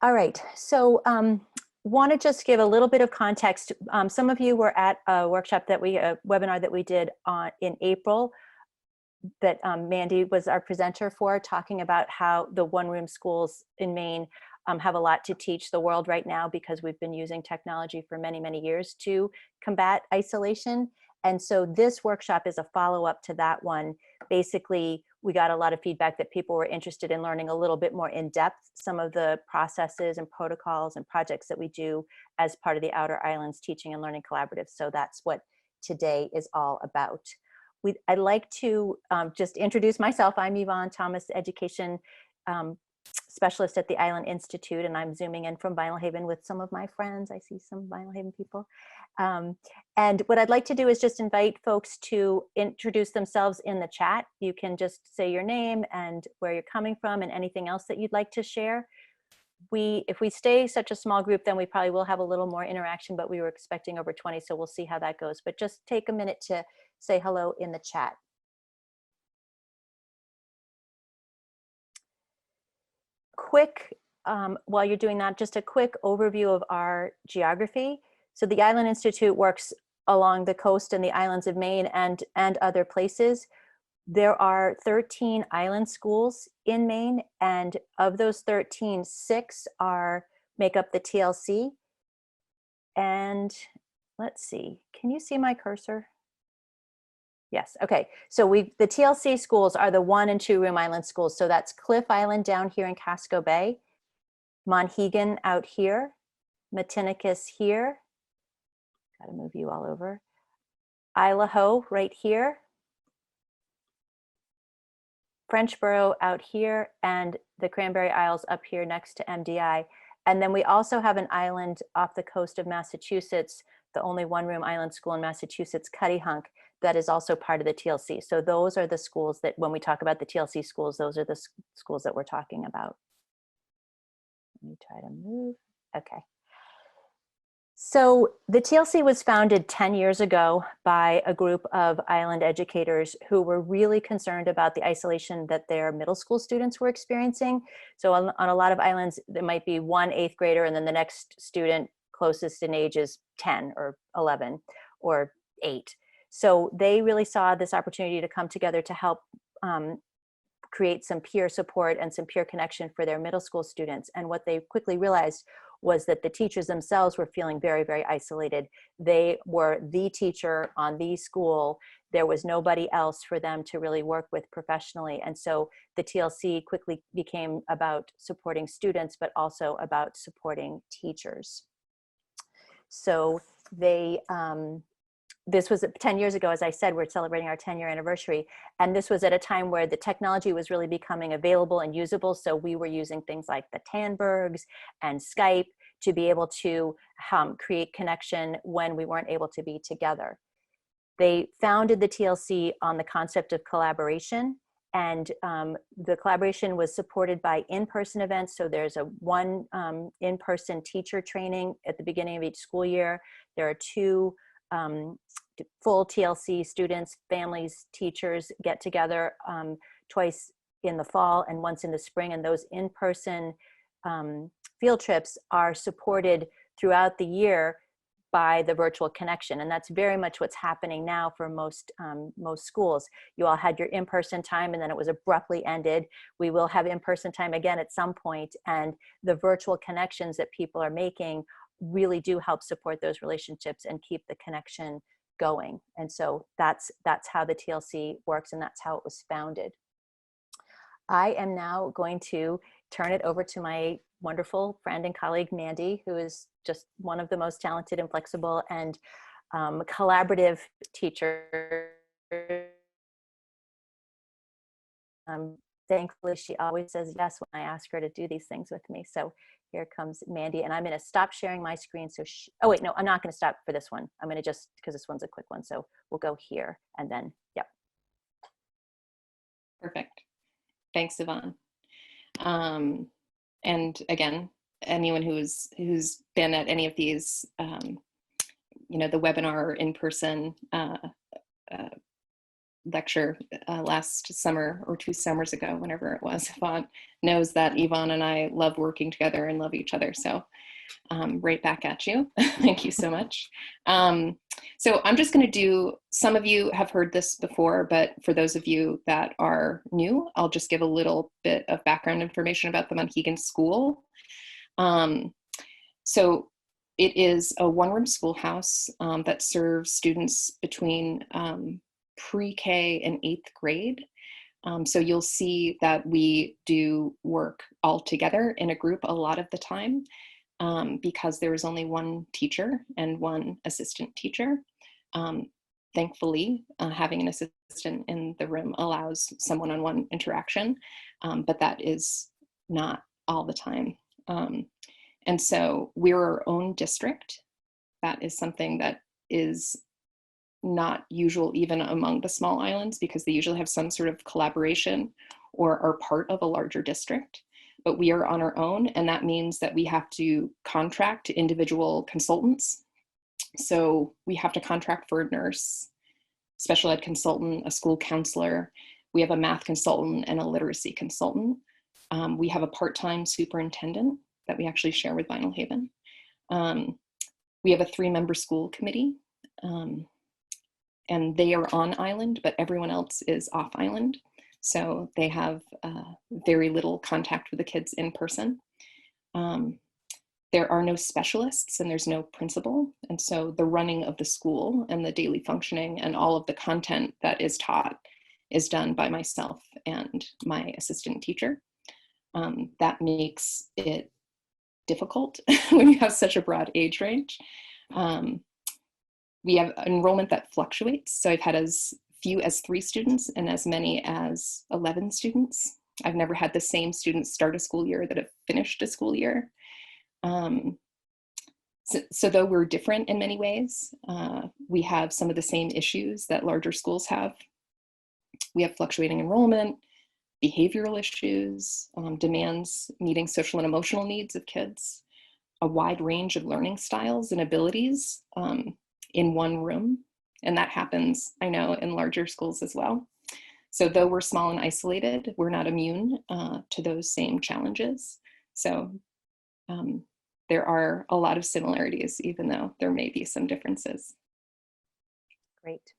All right, so want to just give a little bit of context. Some of you were at a workshop that a webinar that we did in April that Mandy was our presenter for, talking about how the one-room schools in Maine have a lot to teach the world right now because we've been using technology for many, many years to combat isolation. And so this workshop is a follow-up to that one. Basically, we got a lot of feedback that people were interested in learning a little bit more in depth some of the processes and protocols and projects that we do as part of the Outer Islands Teaching and Learning Collaborative. So that's what today is all about. I'd like to just introduce myself. I'm Yvonne Thomas, Education Specialist at the Island Institute, and I'm zooming in from Vinyl Haven with some of my friends. I see some Vinyl Haven people. And what I'd like to do is just invite folks to introduce themselves in the chat. You can just say your name and where you're coming from and anything else that you'd like to share. If we stay such a small group, then we probably will have a little more interaction, but we were expecting over 20, so we'll see how that goes. But just take a minute to say hello in the chat. Quick, while you're doing that, just a quick overview of our geography. So the Island Institute works along the coast and the islands of Maine and other places. There are 13 island schools in Maine, and of those 13, 6 make up the TLC. And let's see, can you see my cursor? Yes, okay. So the TLC schools are the 1- and 2-room island schools. So that's Cliff Island down here in Casco Bay, Monhegan out here, Matinicus here. Got to move you all over. Idaho right here. Frenchboro out here, and the Cranberry Isles up here next to MDI. And then we also have an island off the coast of Massachusetts, the only 1-room island school in Massachusetts, Cuttyhunk, that is also part of the TLC. So those are the schools that, when we talk about the TLC schools, those are the schools that we're talking about. Let me try to move. Okay. So the TLC was founded 10 years ago by a group of island educators who were really concerned about the isolation that their middle school students were experiencing. So on a lot of islands, there might be one 8th grader, and then the next student closest in age is 10 or 11 or 8. So they really saw this opportunity to come together to help create some peer support and some peer connection for their middle school students. And what they quickly realized was that the teachers themselves were feeling very, very isolated. They were the teacher on the school. There was nobody else for them to really work with professionally. And so the TLC quickly became about supporting students, but also about supporting teachers. So this was 10 years ago, as I said, we're celebrating our 10-year anniversary. And this was at a time where the technology was really becoming available and usable. So we were using things like the Tanbergs and Skype to be able to create connection when we weren't able to be together. They founded the TLC on the concept of collaboration. And the collaboration was supported by in-person events. So there's one in-person teacher training at the beginning of each school year. There are 2 full TLC students, families, teachers get together twice in the fall and once in the spring, and those in-person field trips are supported throughout the year by the virtual connection. And that's very much what's happening now for most schools. You all had your in-person time and then it was abruptly ended. We will have in-person time again at some point, and the virtual connections that people are making really do help support those relationships and keep the connection going. And so that's how the TLC works, and that's how it was founded. I am now going to turn it over to my wonderful friend and colleague, Mandy, who is just one of the most talented and flexible and collaborative teachers. Thankfully, she always says yes when I ask her to do these things with me. So here comes Mandy, and I'm going to stop sharing my screen. So oh wait, no, I'm not going to stop for this one. I'm going to just, because this one's a quick one. So we'll go here and then, yep. Perfect. Thanks, Yvonne. And again, anyone who's been at any of these, you know, the webinar or in-person lecture last summer or 2 summers ago, whenever it was, Yvonne knows that Yvonne and I love working together and love each other. So right back at you. Thank you so much. So I'm just going to do, some of you have heard this before, but for those of you that are new, I'll just give a little bit of background information about the Monhegan School. So it is a one-room schoolhouse that serves students between pre-K and 8th grade. So you'll see that we do work all together in a group a lot of the time because there is only one teacher and one assistant teacher. Thankfully, having an assistant in the room allows some one-on-one interaction, but that is not all the time. And so we're our own district. That is something that is not usual even among the small islands, because they usually have some sort of collaboration or are part of a larger district. But we are on our own, and that means that we have to contract to individual consultants. So we have to contract for a nurse, special ed consultant, a school counselor. We have a math consultant and a literacy consultant. We have a part-time superintendent that we actually share with Vinyl Haven. We have a 3-member school committee, and they are on island, but everyone else is off island. So they have very little contact with the kids in person. There are no specialists and there's no principal. And so the running of the school and the daily functioning and all of the content that is taught is done by myself and my assistant teacher. That makes it difficult when you have such a broad age range. We have enrollment that fluctuates. So I've had as few as 3 students and as many as 11 students. I've never had the same students start a school year that have finished a school year. So though we're different in many ways, we have some of the same issues that larger schools have. We have fluctuating enrollment, behavioral issues, demands meeting social and emotional needs of kids, a wide range of learning styles and abilities in one room. And that happens, I know, in larger schools as well. So though we're small and isolated, we're not immune to those same challenges. So there are a lot of similarities, even though there may be some differences. Great.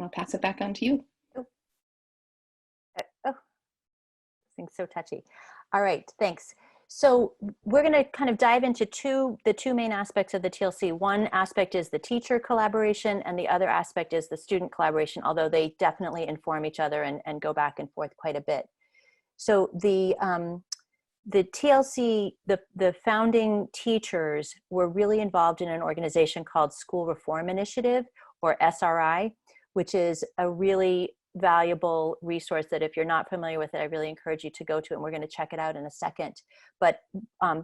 I'll pass it back on to you. Oh, this thing's so touchy. All right, thanks. So we're going to kind of dive into the two main aspects of the TLC. One aspect is the teacher collaboration, and the other aspect is the student collaboration, although they definitely inform each other and go back and forth quite a bit. So the TLC, the founding teachers were really involved in an organization called School Reform Initiative, or SRI, which is a really valuable resource that if you're not familiar with it, I really encourage you to go to it, and we're going to check it out in a second. But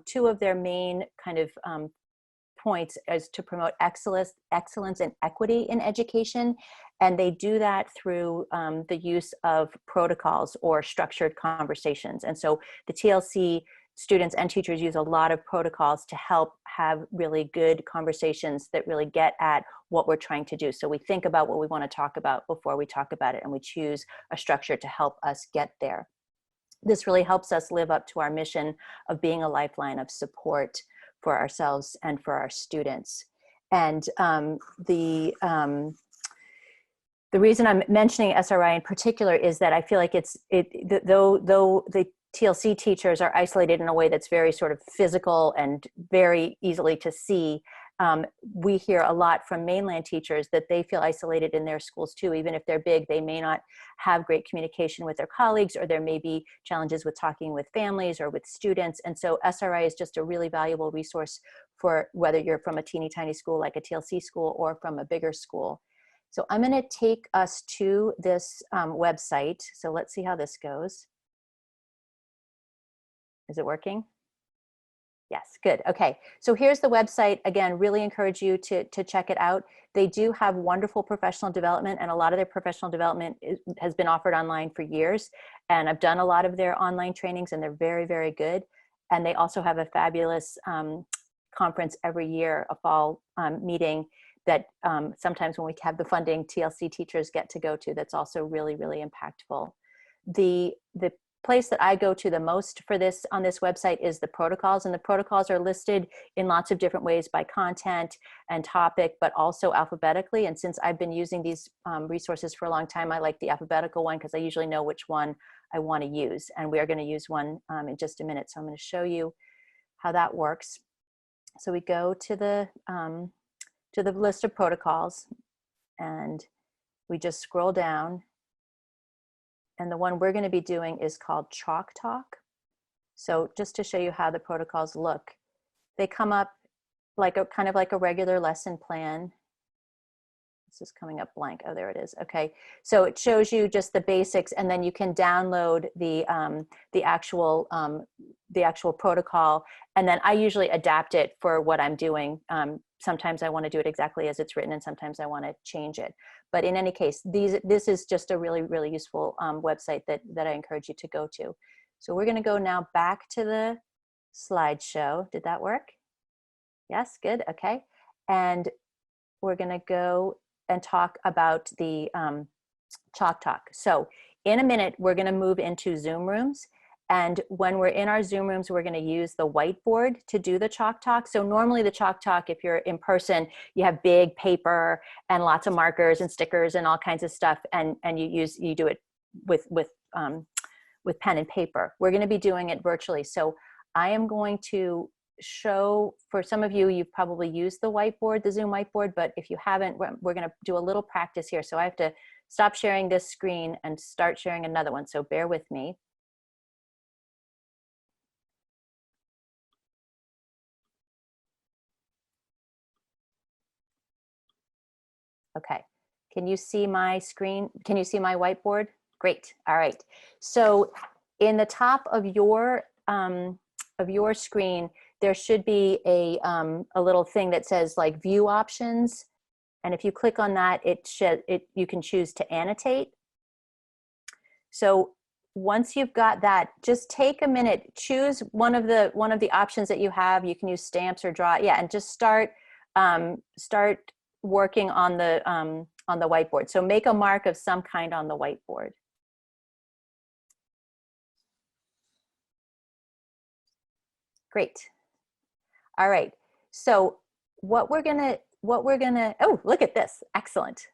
2 of their main kind of points is to promote excellence and equity in education, and they do that through the use of protocols or structured conversations. And so the TLC students and teachers use a lot of protocols to help have really good conversations that really get at what we're trying to do. So we think about what we want to talk about before we talk about it, and we choose a structure to help us get there. This really helps us live up to our mission of being a lifeline of support for ourselves and for our students. And the reason I'm mentioning SRI in particular is that I feel like though the TLC teachers are isolated in a way that's very sort of physical and very easily to see, we hear a lot from mainland teachers that they feel isolated in their schools too. Even if they're big, they may not have great communication with their colleagues, or there may be challenges with talking with families or with students. And so SRI is just a really valuable resource for whether you're from a teeny tiny school like a TLC school or from a bigger school. So I'm going to take us to this website. So let's see how this goes. Is it working? Yes, good. Okay, so here's the website. Again, really encourage you to check it out. They do have wonderful professional development, and a lot of their professional development has been offered online for years. And I've done a lot of their online trainings, and they're very, very good. And they also have a fabulous conference every year, a fall meeting that sometimes when we have the funding, TLC teachers get to go to, that's also really, really impactful. The place that I go to the most for this on this website is the protocols, and the protocols are listed in lots of different ways by content and topic, but also alphabetically. And since I've been using these resources for a long time, I like the alphabetical one because I usually know which one I want to use. And we are going to use one in just a minute. So I'm going to show you how that works. So we go to the list of protocols, and we just scroll down. And the one we're going to be doing is called Chalk Talk. So just to show you how the protocols look, they come up like a kind of like a regular lesson plan. This is coming up blank. Oh, there it is. Okay, so it shows you just the basics, and then you can download the actual protocol. And then I usually adapt it for what I'm doing. Sometimes I want to do it exactly as it's written, and sometimes I want to change it. But in any case, this is just a really, really useful website that I encourage you to go to. So we're going to go now back to the slideshow. Did that work? Yes, good. Okay, and we're going to go and talk about the Chalk Talk. So in a minute, we're going to move into Zoom rooms. And when we're in our Zoom rooms, we're going to use the whiteboard to do the Chalk Talk. So normally the Chalk Talk, if you're in person, you have big paper and lots of markers and stickers and all kinds of stuff, and you do it with pen and paper. We're going to be doing it virtually. So I am going to show, for some of you, you've probably used the whiteboard, the Zoom whiteboard, but if you haven't, we're going to do a little practice here. So I have to stop sharing this screen and start sharing another one. So bear with me. Okay, can you see my screen? Can you see my whiteboard? Great, all right. So in the top of your screen, there should be a little thing that says like view options. And if you click on that, you can choose to annotate. So once you've got that, just take a minute, choose one of the options that you have. You can use stamps or draw, yeah, and just start working on the whiteboard. So make a mark of some kind on the whiteboard. Great. All right. So what we're gonna, oh, look at this. Excellent.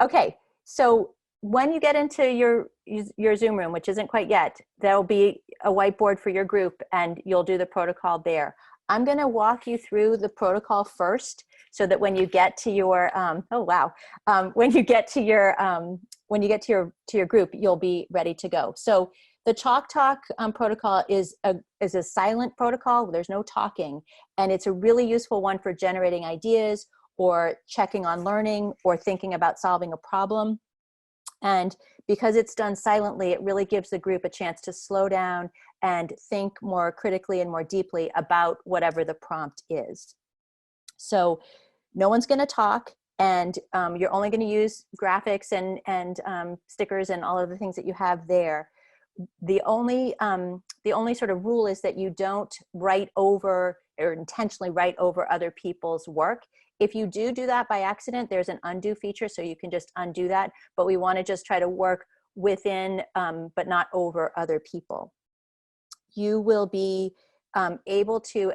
Okay. So when you get into your Zoom room, which isn't quite yet, there'll be a whiteboard for your group, and you'll do the protocol there. I'm going to walk you through the protocol first, so that when you get to your when you get to your group, you'll be ready to go. So the Chalk Talk protocol is a silent protocol. There's no talking, and it's a really useful one for generating ideas or checking on learning or thinking about solving a problem. And because it's done silently, it really gives the group a chance to slow down and think more critically and more deeply about whatever the prompt is. So no one's going to talk, and you're only going to use graphics and stickers and all of the things that you have there. The only sort of rule is that you don't write over or intentionally write over other people's work. If you do that by accident, there's an undo feature, so you can just undo that. But we want to just try to work within, but not over other people. You will be able to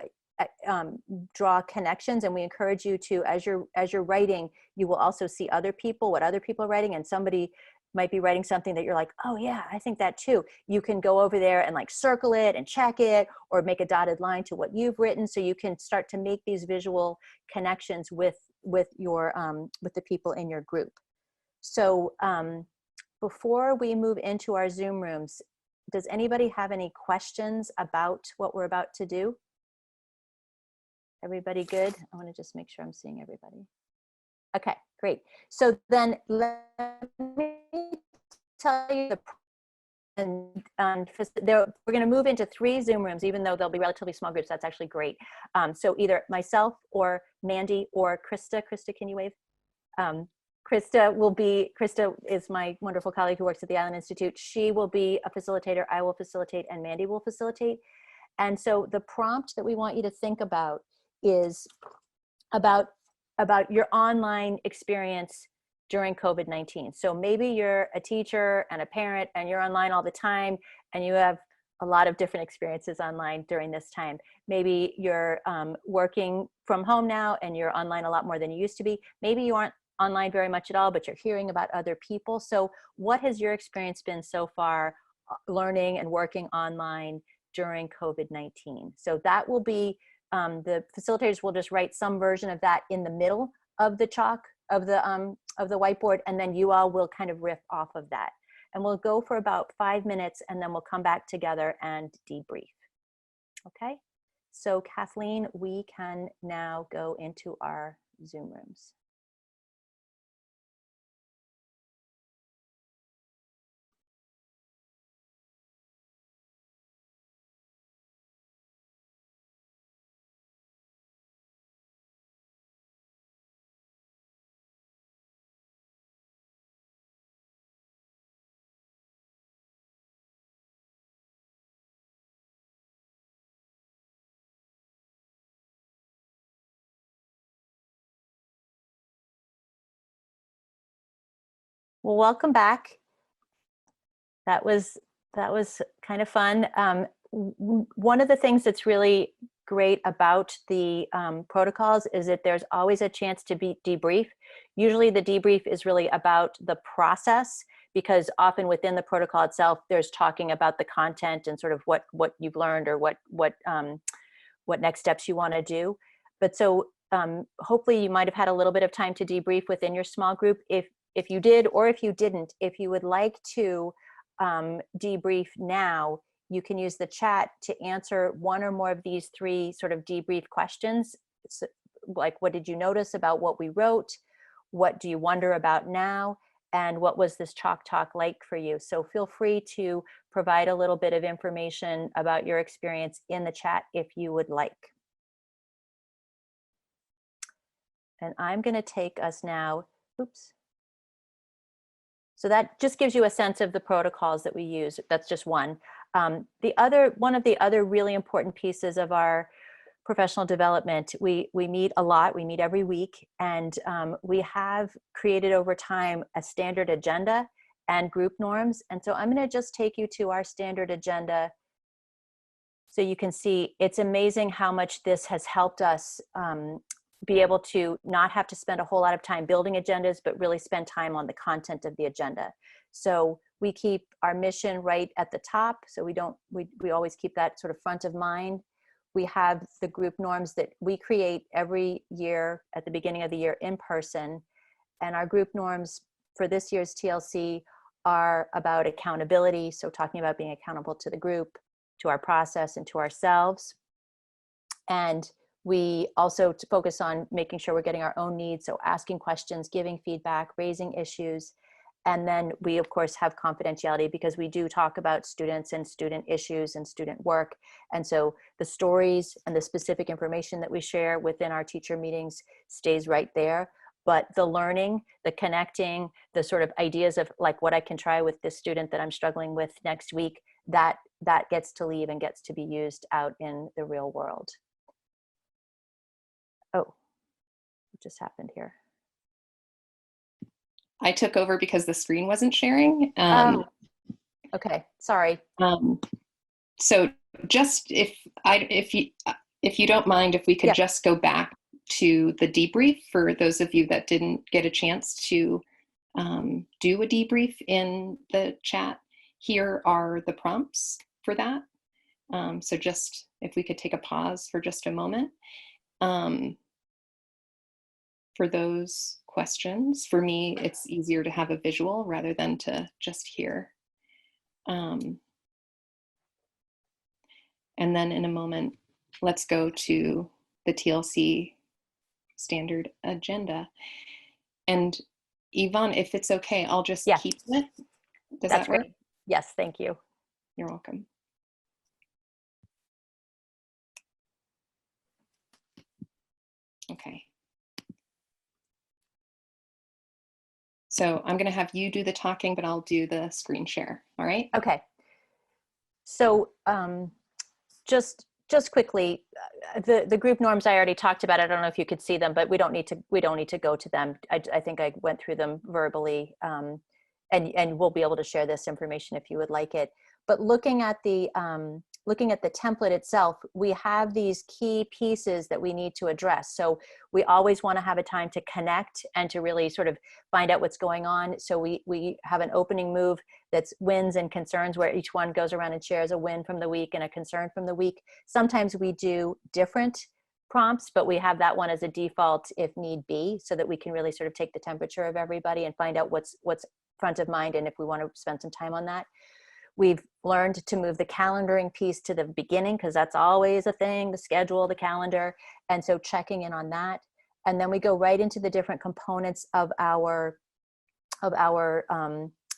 draw connections, and we encourage you to, as you're writing, you will also see other people, what other people are writing, and somebody might be writing something that you're like, oh yeah, I think that too. You can go over there and like circle it and check it, or make a dotted line to what you've written, so you can start to make these visual connections with the people in your group. So before we move into our Zoom rooms, does anybody have any questions about what we're about to do? Everybody good? I want to just make sure I'm seeing everybody. Okay, great. So then let me tell you we're going to move into 3 Zoom rooms, even though they'll be relatively small groups. That's actually great. So either myself or Mandy or Krista. Krista, can you wave? Krista is my wonderful colleague who works at the Island Institute. She will be a facilitator, I will facilitate, and Mandy will facilitate. And so the prompt that we want you to think about is about about your online experience during COVID-19. So maybe you're a teacher and a parent and you're online all the time and you have a lot of different experiences online during this time. Maybe you're working from home now and you're online a lot more than you used to be. Maybe you aren't online very much at all, but you're hearing about other people. So what has your experience been so far learning and working online during COVID-19? So that will be, the facilitators will just write some version of that in the middle of the chalk, of the whiteboard, and then you all will kind of riff off of that. And we'll go for about 5 minutes and then we'll come back together and debrief. Okay, so Kathleen, we can now go into our Zoom rooms. Well, welcome back. That was kind of fun. One of the things that's really great about the protocols is that there's always a chance to be debrief. Usually the debrief is really about the process, because often within the protocol itself, there's talking about the content and sort of what you've learned or what next steps you want to do. But so hopefully you might have had a little bit of time to debrief within your small group. If you did, or if you didn't, if you would like to debrief now, you can use the chat to answer one or more of these 3 sort of debrief questions. So, like, what did you notice about what we wrote? What do you wonder about now? And what was this chalk talk like for you? So feel free to provide a little bit of information about your experience in the chat if you would like. And I'm going to take us now, oops. So that just gives you a sense of the protocols that we use. That's just one. One of the other really important pieces of our professional development, we meet a lot, we meet every week, and we have created over time a standard agenda and group norms. And so I'm going to just take you to our standard agenda so you can see. It's amazing how much this has helped us be able to not have to spend a whole lot of time building agendas, but really spend time on the content of the agenda. So we keep our mission right at the top. So we always keep that sort of front of mind. We have the group norms that we create every year at the beginning of the year in person. And our group norms for this year's TLC are about accountability. So talking about being accountable to the group, to our process, and to ourselves. And we also focus on making sure we're getting our own needs. So asking questions, giving feedback, raising issues. And then we, of course, have confidentiality because we do talk about students and student issues and student work. And so the stories and the specific information that we share within our teacher meetings stays right there. But the learning, the connecting, the sort of ideas of like what I can try with this student that I'm struggling with next week, that gets to leave and gets to be used out in the real world. Oh, what just happened here? I took over because the screen wasn't sharing. Okay, sorry. So just if you don't mind, if we could just go back to the debrief for those of you that didn't get a chance to do a debrief in the chat. Here are the prompts for that. So just if we could take a pause for just a moment. For those questions, for me, it's easier to have a visual rather than to just hear. And then in a moment, let's go to the TLC Standard Agenda. And Yvonne, if it's okay, I'll just keep it. Does that work? Great. Yes, thank you. You're welcome. Okay. So I'm going to have you do the talking, but I'll do the screen share. All right? Okay. So just just quickly, the group norms I already talked about. I don't know if you could see them, but we don't need to go to them. I think I went through them verbally, and we'll be able to share this information if you would like it. But looking at the template itself, we have these key pieces that we need to address. So we always want to have a time to connect and to really sort of find out what's going on. So we have an opening move that's wins and concerns, where each one goes around and shares a win from the week and a concern from the week. Sometimes we do different prompts, but we have that one as a default if need be, so that we can really sort of take the temperature of everybody and find out what's front of mind, and if we want to spend some time on that. We've learned to move the calendaring piece to the beginning, because that's always a thing, the schedule, the calendar. And so checking in on that. And then we go right into the different components of our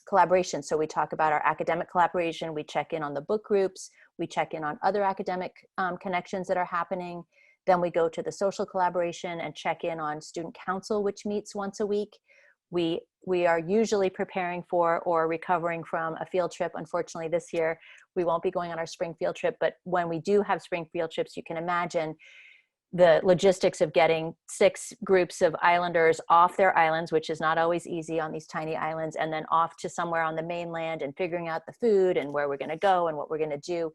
collaboration. So we talk about our academic collaboration, we check in on the book groups, we check in on other academic connections that are happening. Then we go to the social collaboration and check in on student council, which meets once a week. We are usually preparing for or recovering from a field trip. Unfortunately, this year we won't be going on our spring field trip, but when we do have spring field trips, you can imagine the logistics of getting 6 groups of islanders off their islands, which is not always easy on these tiny islands, and then off to somewhere on the mainland, and figuring out the food and where we're going to go and what we're going to do,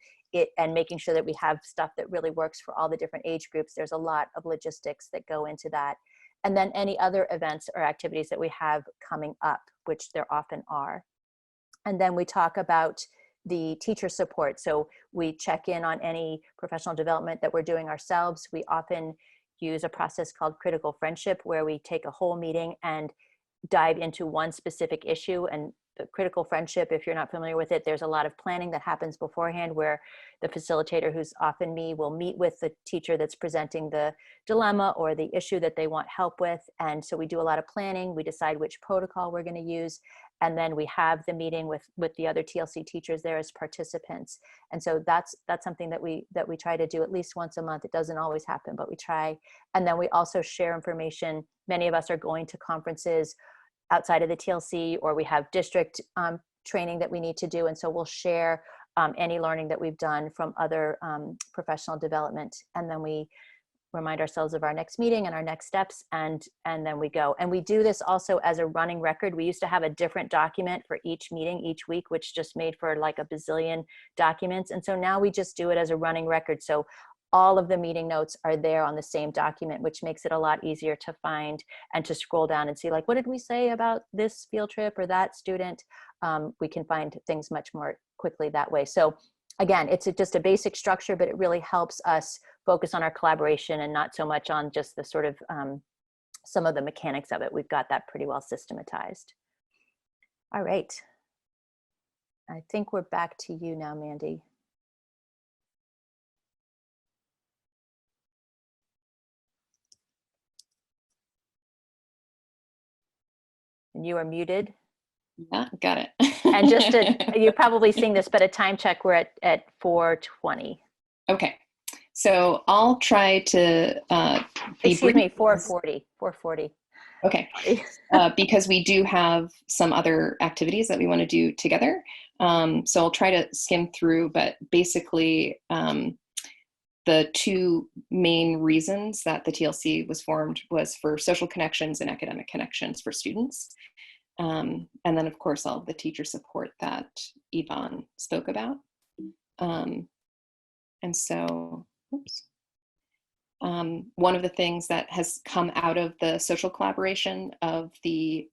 and making sure that we have stuff that really works for all the different age groups. There's a lot of logistics that go into that. And then any other events or activities that we have coming up, which there often are. And then we talk about the teacher support. So we check in on any professional development that we're doing ourselves. We often use a process called critical friendship, where we take a whole meeting and dive into one specific issue. And the critical friendship, if you're not familiar with it, there's a lot of planning that happens beforehand, where the facilitator, who's often me, will meet with the teacher that's presenting the dilemma or the issue that they want help with. And so we do a lot of planning. We decide which protocol we're going to use. And then we have the meeting with the other TLC teachers there as participants. And so that's something that we try to do at least once a month. It doesn't always happen, but we try. And then we also share information. Many of us are going to conferences outside of the TLC, or we have district training that we need to do. And so we'll share any learning that we've done from other professional development. And then we remind ourselves of our next meeting and our next steps, and then we go. And we do this also as a running record. We used to have a different document for each meeting each week, which just made for like a bazillion documents. And so now we just do it as a running record. So all of the meeting notes are there on the same document, which makes it a lot easier to find and to scroll down and see, like, what did we say about this field trip or that student? We can find things much more quickly that way. So again, it's just a basic structure, but it really helps us focus on our collaboration and not so much on just the sort of some of the mechanics of it. We've got that pretty well systematized. All right. I think we're back to you now, Mandy. And you are muted. Yeah, got it. And just you're probably seeing this, but a time check, we're at 4:20. Okay, so I'll try to be Excuse me, 4:40. Okay, because we do have some other activities that we want to do together. So I'll try to skim through, but basically the 2 main reasons that the TLC was formed was for social connections and academic connections for students. And then, of course, all of the teacher support that Yvonne spoke about. And so, one of the things that has come out of the social collaboration of the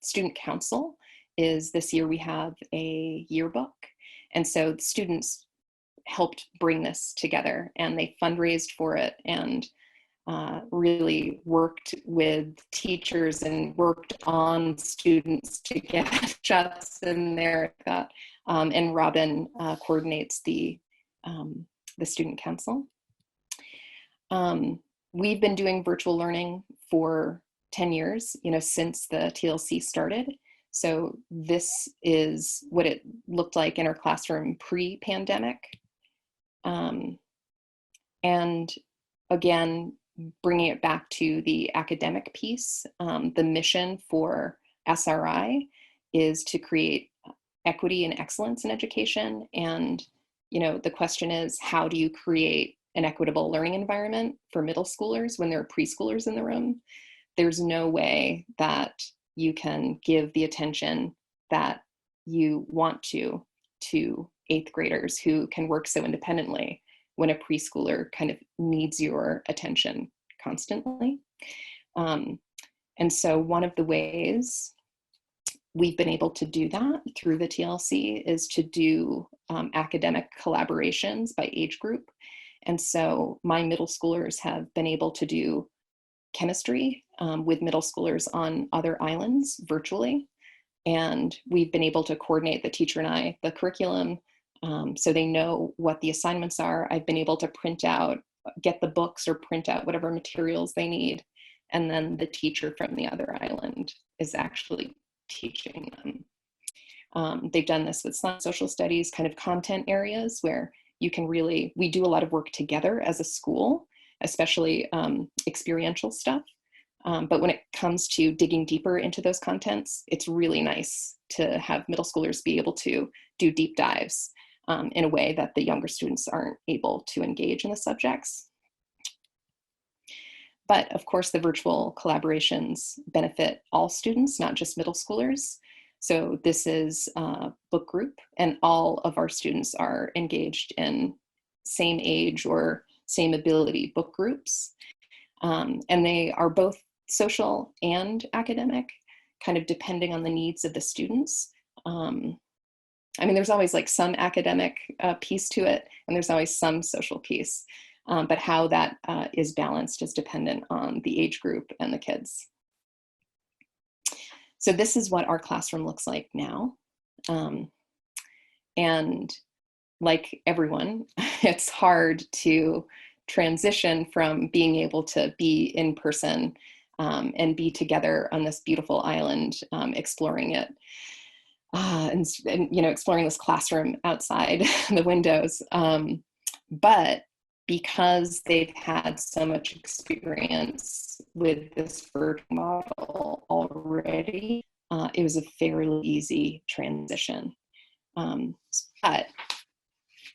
student council is this year we have a yearbook. And so the students helped bring this together, and they fundraised for it, and really worked with teachers and worked on students to get shots in there. And Robin coordinates the student council. We've been doing virtual learning for 10 years, since the TLC started. So this is what it looked like in our classroom pre-pandemic. And again, bringing it back to the academic piece, the mission for SRI is to create equity and excellence in education and the question is, how do you create an equitable learning environment for middle schoolers when there are preschoolers in the room? There's no way that you can give the attention that you want to 8th graders who can work so independently when a preschooler kind of needs your attention constantly. And so one of the ways we've been able to do that through the TLC is to do academic collaborations by age group. And so my middle schoolers have been able to do chemistry with middle schoolers on other islands virtually. And we've been able to coordinate, the teacher and I, the curriculum, so they know what the assignments are. I've been able to get the books or print out whatever materials they need. And then the teacher from the other island is actually teaching them. They've done this with science, social studies, kind of content areas where we do a lot of work together as a school, especially experiential stuff. But when it comes to digging deeper into those contents, it's really nice to have middle schoolers be able to do deep dives in a way that the younger students aren't able to engage in the subjects. But of course, the virtual collaborations benefit all students, not just middle schoolers. So this is a book group, and all of our students are engaged in same age or same ability book groups. And they are both social and academic, kind of depending on the needs of the students. There's always like some academic piece to it, and there's always some social piece. But how that is balanced is dependent on the age group and the kids. So this is what our classroom looks like now. And like everyone, it's hard to transition from being able to be in person and be together on this beautiful island, exploring it. And exploring this classroom outside the windows. But because they've had so much experience with this virtual model already, it was a fairly easy transition. But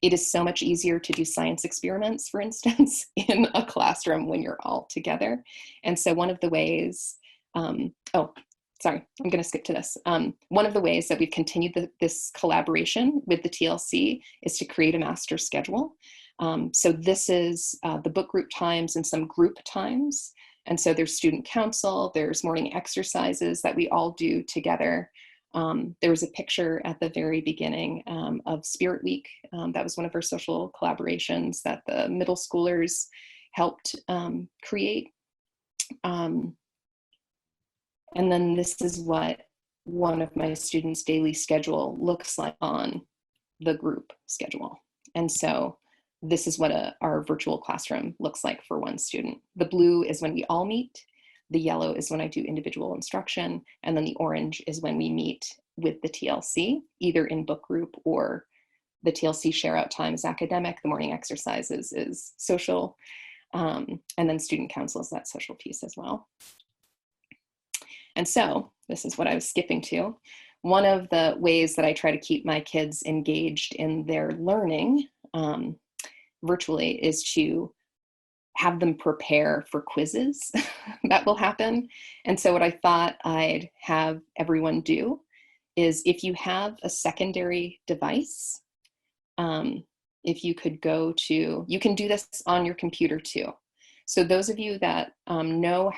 it is so much easier to do science experiments, for instance, in a classroom when you're all together. And so one of the ways, sorry, I'm going to skip to this. One of the ways that we've continued this collaboration with the TLC is to create a master schedule. So this is the book group times and some group times. And so there's student council, there's morning exercises that we all do together. There was a picture at the very beginning of Spirit Week. That was one of our social collaborations that the middle schoolers helped create. And then this is what one of my students' daily schedule looks like on the group schedule. And so this is what our virtual classroom looks like for one student. The blue is when we all meet. The yellow is when I do individual instruction. And then the orange is when we meet with the TLC, either in book group or the TLC share out time is academic. The morning exercises is social. And then student council is that social piece as well. And so this is what I was skipping to. One of the ways that I try to keep my kids engaged in their learning virtually is to have them prepare for quizzes that will happen. And so what I thought I'd have everyone do is, if you have a secondary device, if you could you can do this on your computer too. So those of you that know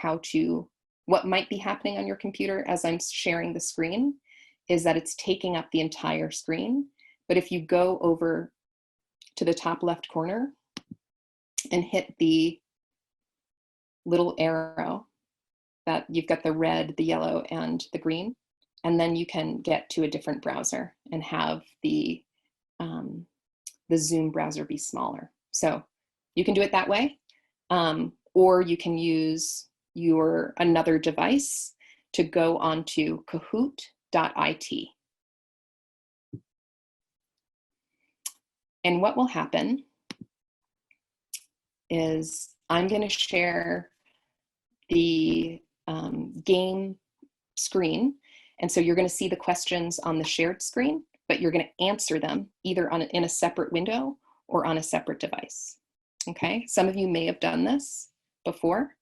what might be happening on your computer as I'm sharing the screen is that it's taking up the entire screen. But if you go over to the top left corner and hit the little arrow, that you've got the red, the yellow, and the green, and then you can get to a different browser and have the Zoom browser be smaller. So you can do it that way, or you can use another device to go onto Kahoot.it. And what will happen is I'm going to share the game screen. And so you're going to see the questions on the shared screen, but you're going to answer them either in a separate window or on a separate device. Okay, some of you may have done this before.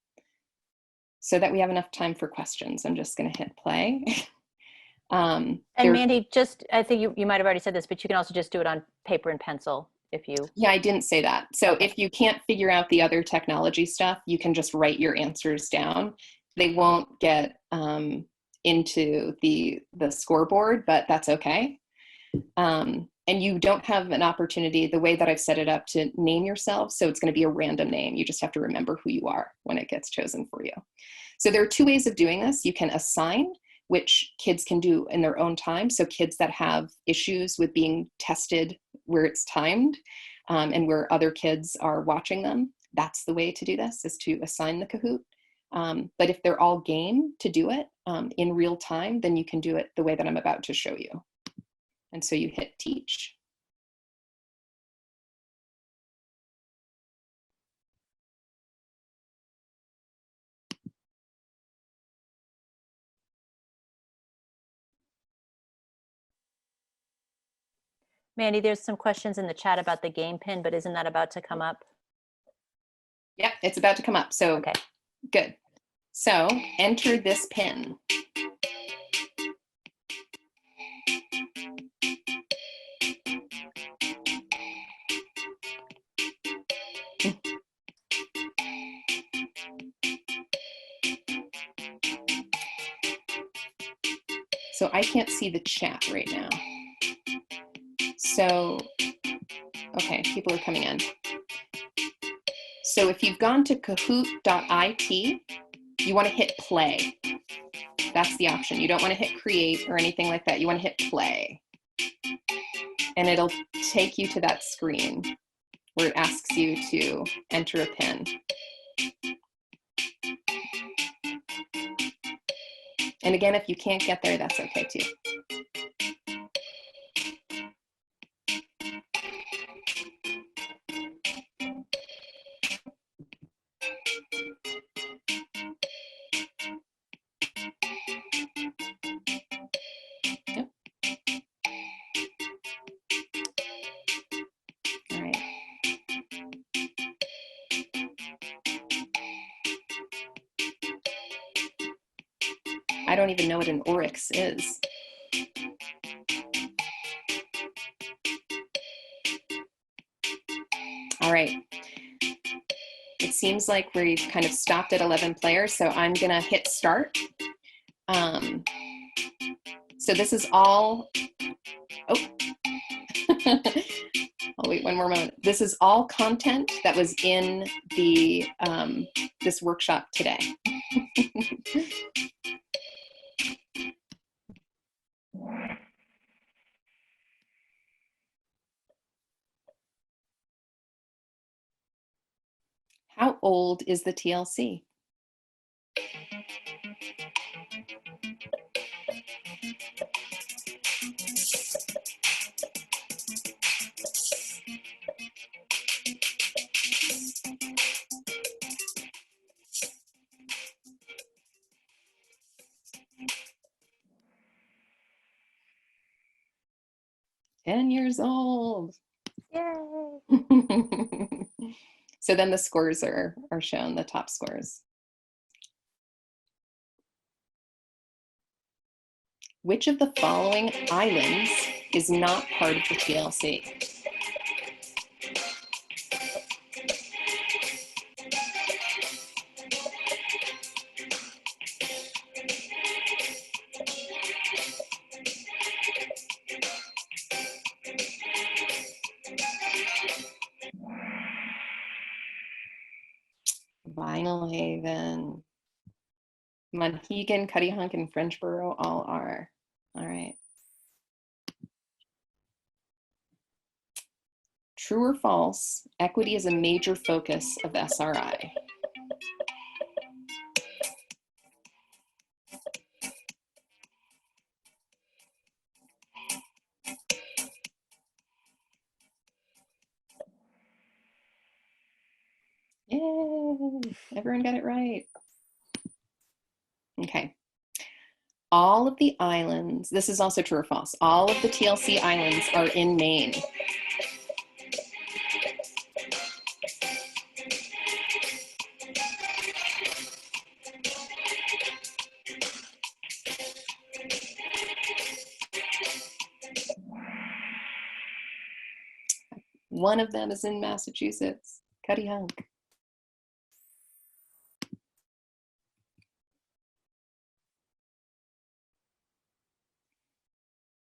So that we have enough time for questions, I'm just going to hit play. And Mandy, just, I think you might have already said this, but you can also just do it on paper and pencil if you. Yeah, I didn't say that. So if you can't figure out the other technology stuff, you can just write your answers down. They won't get into the scoreboard, but that's okay. And you don't have an opportunity, the way that I've set it up, to name yourself. So it's going to be a random name. You just have to remember who you are when it gets chosen for you. So there are two ways of doing this. You can assign, which kids can do in their own time. So kids that have issues with being tested where it's timed and where other kids are watching them, that's the way to do this, is to assign the Kahoot. But if they're all game to do it in real time, then you can do it the way that I'm about to show you. And so you hit teach. Mandy, there's some questions in the chat about the game pin, but isn't that about to come up? Yep, it's about to come up. So okay, good. So enter this pin. So I can't see the chat right now. So, okay, people are coming in. So if you've gone to kahoot.it, you want to hit play. That's the option. You don't want to hit create or anything like that. You want to hit play. And it'll take you to that screen where it asks you to enter a pin. And again, if you can't get there, that's okay too. Yep. All right. I don't even know what an oryx is. All right. It seems like we've kind of stopped at 11 players, so I'm gonna hit start. So this is all, oh, I'll wait one more moment. This is all content that was in the this workshop today. How old is the TLC? "10 years old." yay! So then the scores are shown, the top scores. Which of the following islands is not part of the TLC? Vinyl Haven, Monhegan, Cuttyhunk, and Frenchboro all are. All right. True or false, equity is a major focus of SRI. Yay, everyone got it right. Okay. all of the islands, this is also true or false, all of the TLC islands are in Maine. One of them is in Massachusetts. Cuddy Hunk.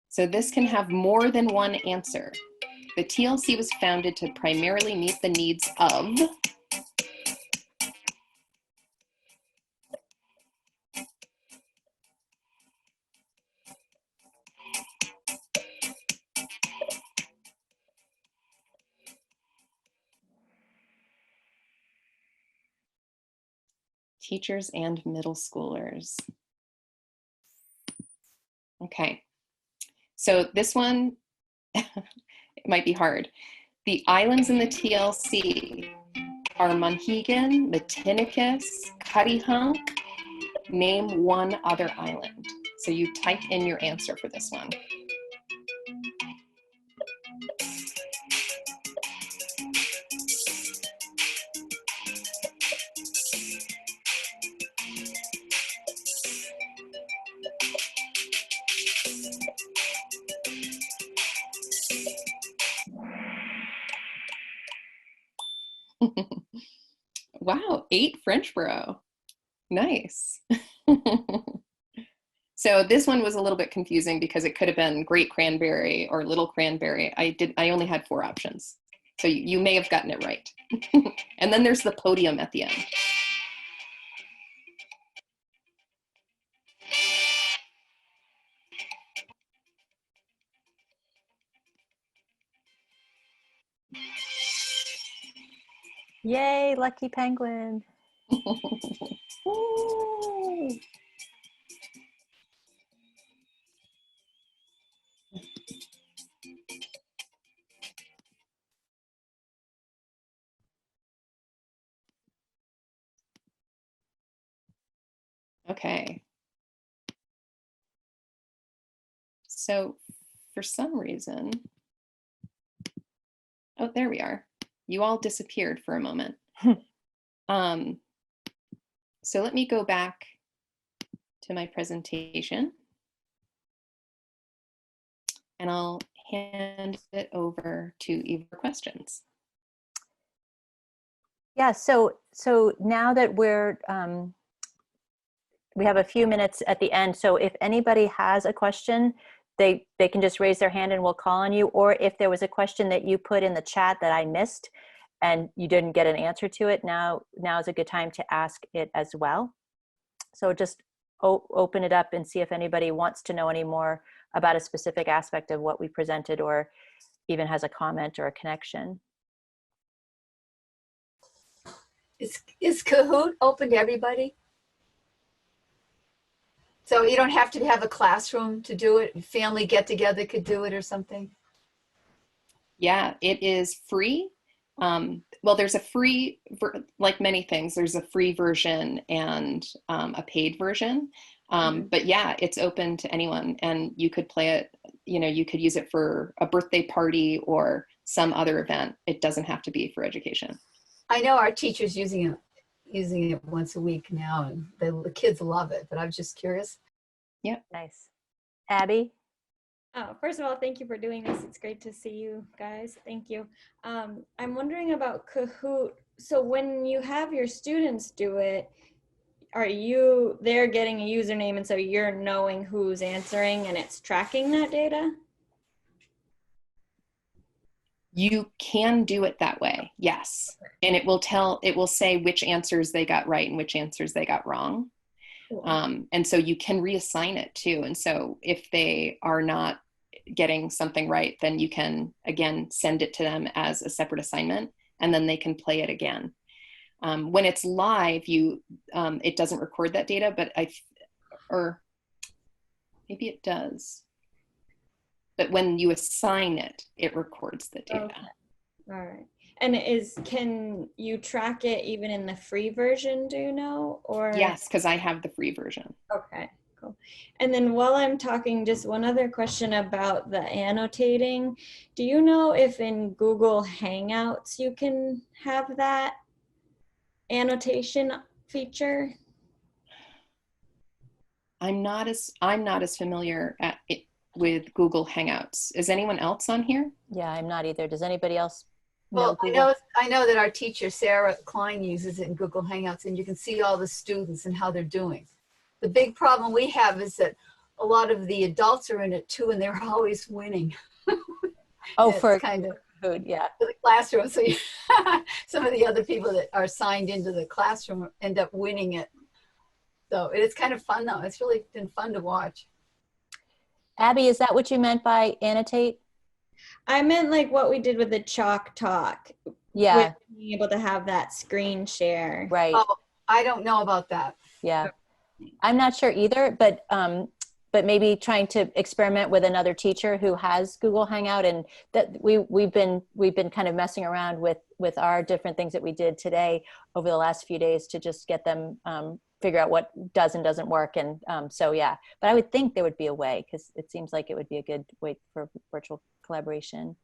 So this can have more than one answer. The TLC was founded to primarily meet the needs of teachers and middle schoolers. Okay, so this one, it might be hard. The islands in the TLC are Monhegan, Matinicus, Cuddy Hunk. Name one other island. So you type in your answer for this one. Wow, 8 Frenchboro. Nice. So this one was a little bit confusing because it could have been Great Cranberry or Little Cranberry. I only had 4 options. So you may have gotten it right. And then there's the podium at the end. Yay, lucky penguin. Okay. So for some reason, oh, there we are. You all disappeared for a moment. So let me go back to my presentation and I'll hand it over to Eva for questions. Yeah, so now that we have a few minutes at the end, so if anybody has a question, they can just raise their hand and we'll call on you, or if there was a question that you put in the chat that I missed and you didn't get an answer to it, now is a good time to ask it as well. So just open it up and see if anybody wants to know any more about a specific aspect of what we presented, or even has a comment or a connection. Is Kahoot open to everybody? So you don't have to have a classroom to do it. Family get together could do it or something. Yeah, it is free. Well, there's a free, like many things, there's a free version and a paid version. But yeah, it's open to anyone and you could play it, you know, you could use it for a birthday party or some other event. It doesn't have to be for education. I know our teacher's using it once a week now, and the kids love it, but I was just curious. Yeah. Nice. Abby? Oh, first of all, thank you for doing this. It's great to see you guys. Thank you. I'm wondering about Kahoot. So when you have your students do it, they're getting a username and so you're knowing who's answering and it's tracking that data? You can do it that way, yes. And it will say which answers they got right and which answers they got wrong. Cool. And so you can reassign it too. And so if they are not getting something right, then you can, again, send it to them as a separate assignment and then they can play it again. When it's live, it doesn't record that data, but or maybe it does. But when you assign it, it records the data. Okay. All right. And can you track it even in the free version, do you know? Or yes, because I have the free version. Okay, cool. And then while I'm talking, just one other question about the annotating. Do you know if in Google Hangouts you can have that annotation feature? I'm not as familiar with Google Hangouts. Is anyone else on here? Yeah, I'm not either. Does anybody else know Well, Google? I know that our teacher, Sarah Klein, uses it in Google Hangouts, and you can see all the students and how they're doing. The big problem we have is that a lot of the adults are in it too, and they're always winning. Oh, It's for kind of food, yeah. the classroom. So some of the other people that are signed into the classroom end up winning it. So it's kind of fun though. It's really been fun to watch. Abby, is that what you meant by annotate? I meant like what we did with the Chalk Talk. Yeah. With being able to have that screen share. Right. Oh, I don't know about that. Yeah. I'm not sure either, but maybe trying to experiment with another teacher who has Google Hangout, and that we've been kind of messing around with our different things that we did today over the last few days to just get them figure out what does and doesn't work. And so, yeah, but I would think there would be a way, because it seems like it would be a good way for virtual collaboration.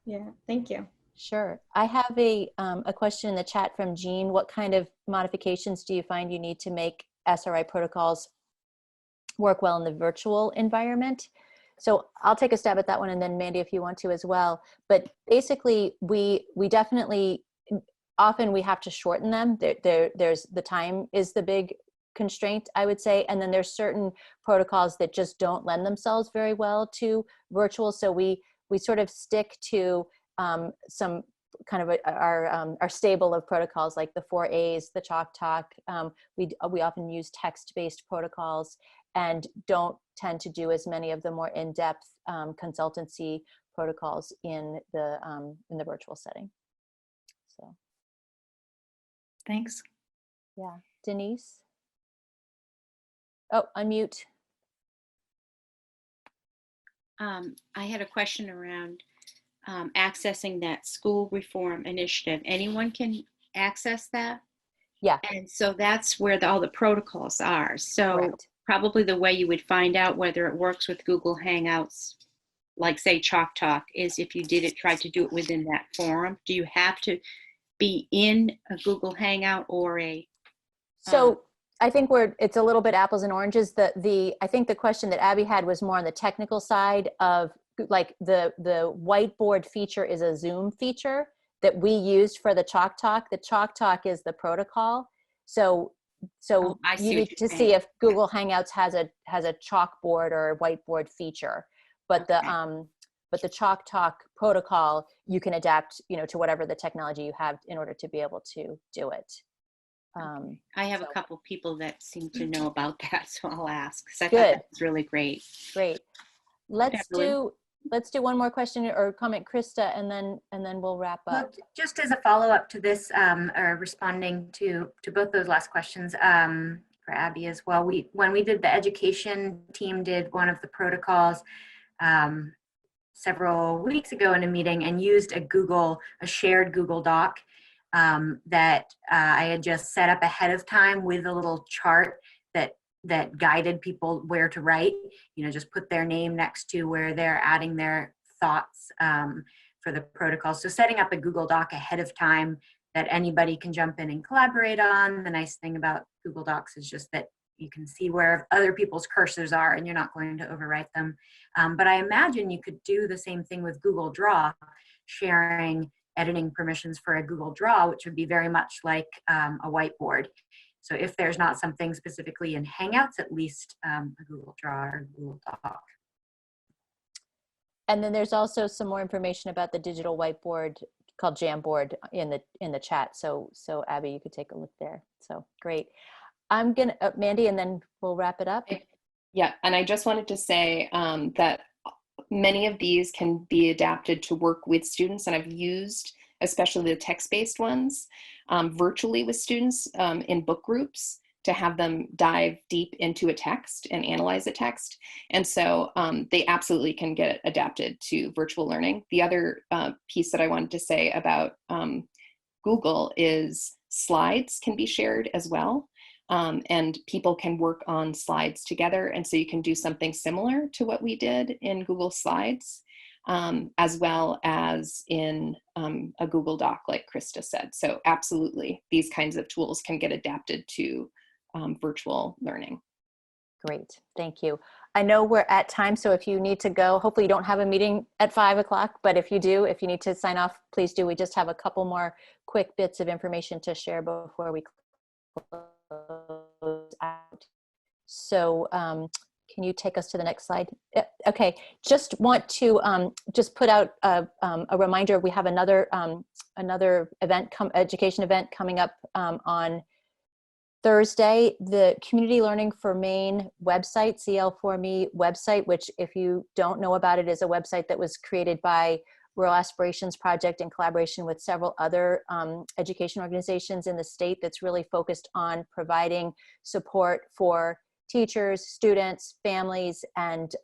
Yeah, thank you. Sure. I have a question in the chat from Jean. What kind of modifications do you find you need to make SRI protocols work well in the virtual environment? So I'll take a stab at that one, and then Mandy, if you want to as well. But basically, we definitely, often we have to shorten them. There's the time is the big constraint, I would say. And then there's certain protocols that just don't lend themselves very well to virtual. So we sort of stick to some kind of our stable of protocols, like the 4 A's, the Chalk Talk. We often use text-based protocols and don't tend to do as many of the more in-depth consultancy protocols in the virtual setting. So, thanks. Yeah, Denise. Oh, unmute. I had a question around accessing that school reform initiative. Anyone can access that? Yeah. And so that's where all the protocols are. So Correct. Probably the way you would find out whether it works with Google Hangouts, like say Chalk Talk, is if you try to do it within that forum. Do you have to be in a Google Hangout or a? So I think it's a little bit apples and oranges. I think the question that Abby had was more on the technical side of, like, the whiteboard feature is a Zoom feature that we used for the Chalk Talk. The Chalk Talk is the protocol. So you need to see if Google Hangouts has a chalkboard or a whiteboard feature, but the Chalk Talk protocol you can adapt, to whatever the technology you have in order to be able to do it. I have a couple people that seem to know about that, so I'll ask, because I thought Good. that was really great. Great. Let's do one more question or comment, Krista, and then we'll wrap up. Well, just as a follow-up to this, or responding to both those last questions, for Abby as well, when we did the education team did one of the protocols several weeks ago in a meeting and used a shared Google Doc that I had just set up ahead of time with a little chart that guided people where to write, just put their name next to where they're adding their thoughts for the protocol. So setting up a Google Doc ahead of time that anybody can jump in and collaborate on. The nice thing about Google Docs is just that you can see where other people's cursors are and you're not going to overwrite them. But I imagine you could do the same thing with Google Draw, sharing editing permissions for a Google Draw, which would be very much like a whiteboard. So if there's not something specifically in Hangouts, at least a Google Draw or Google Doc. And then there's also some more information about the digital whiteboard called Jamboard in the chat. So Abby, you could take a look there. So great. I'm gonna Mandy, and then we'll wrap it up. Yeah, and I just wanted to say that many of these can be adapted to work with students, and I've used especially the text-based ones virtually with students in book groups to have them dive deep into a text and analyze a text. And so they absolutely can get adapted to virtual learning. The other piece that I wanted to say about Google is slides can be shared as well. and people can work on slides together. And so you can do something similar to what we did in Google Slides, as well as in a Google Doc, like Krista said. So absolutely, these kinds of tools can get adapted to virtual learning. Great, thank you. I know we're at time, so if you need to go, hopefully you don't have a meeting at 5 o'clock, but if you do, if you need to sign off, please do. We just have a couple more quick bits of information to share before we close out. So can you take us to the next slide? Okay, just want to just put out a reminder. We have another event, education event coming up on Thursday. The Community Learning for Maine website, CL4Me website, which if you don't know about it, is a website that was created by Rural Aspirations Project in collaboration with several other education organizations in the state, that's really focused on providing support for teachers, students, families, and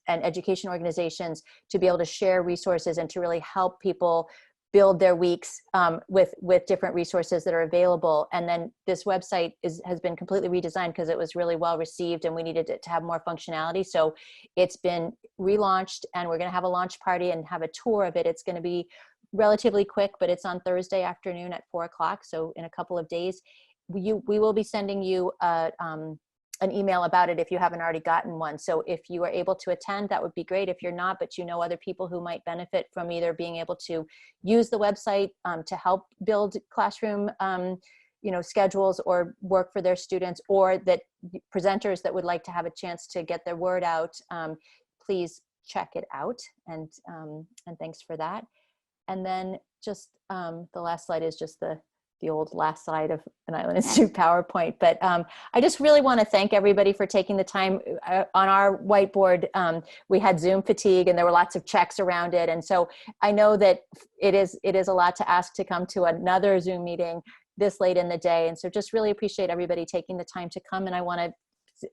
education organizations to be able to share resources and to really help people build their weeks with different resources that are available. And then this website has been completely redesigned because it was really well received and we needed it to have more functionality. So it's been relaunched, and we're going to have a launch party and have a tour of it. It's going to be relatively quick, but it's on Thursday afternoon at 4 o'clock. So in a couple of days, we will be sending you an email about it if you haven't already gotten one. So if you are able to attend, that would be great. If you're not, but you know other people who might benefit from either being able to use the website to help build classroom schedules or work for their students, or that presenters that would like to have a chance to get their word out, please check it out. And thanks for that. And then just the last slide is just the old last slide of an Island Institute PowerPoint. But I just really want to thank everybody for taking the time. On our whiteboard, we had Zoom fatigue and there were lots of checks around it. And so I know that it is a lot to ask to come to another Zoom meeting this late in the day. And so just really appreciate everybody taking the time to come. And I want to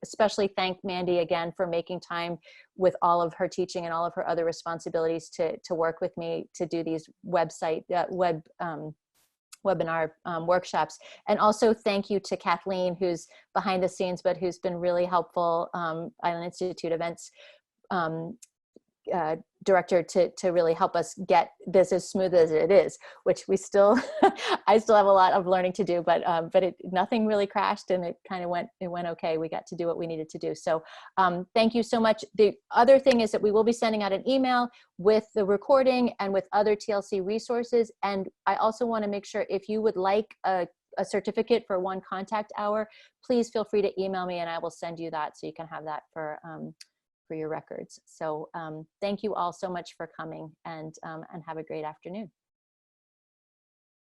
especially thank Mandy again for making time with all of her teaching and all of her other responsibilities to work with me to do these webinar workshops. And also thank you to Kathleen, who's behind the scenes, but who's been really helpful, Island Institute events director, to really help us get this as smooth as it is, which we still, I still have a lot of learning to do, but nothing really crashed, and it went okay. We got to do what we needed to do. So thank you so much. The other thing is that we will be sending out an email with the recording and with other TLC resources. And I also want to make sure, if you would like a certificate for one contact hour, please feel free to email me and I will send you that so you can have that for your records. So thank you all so much for coming, and have a great afternoon.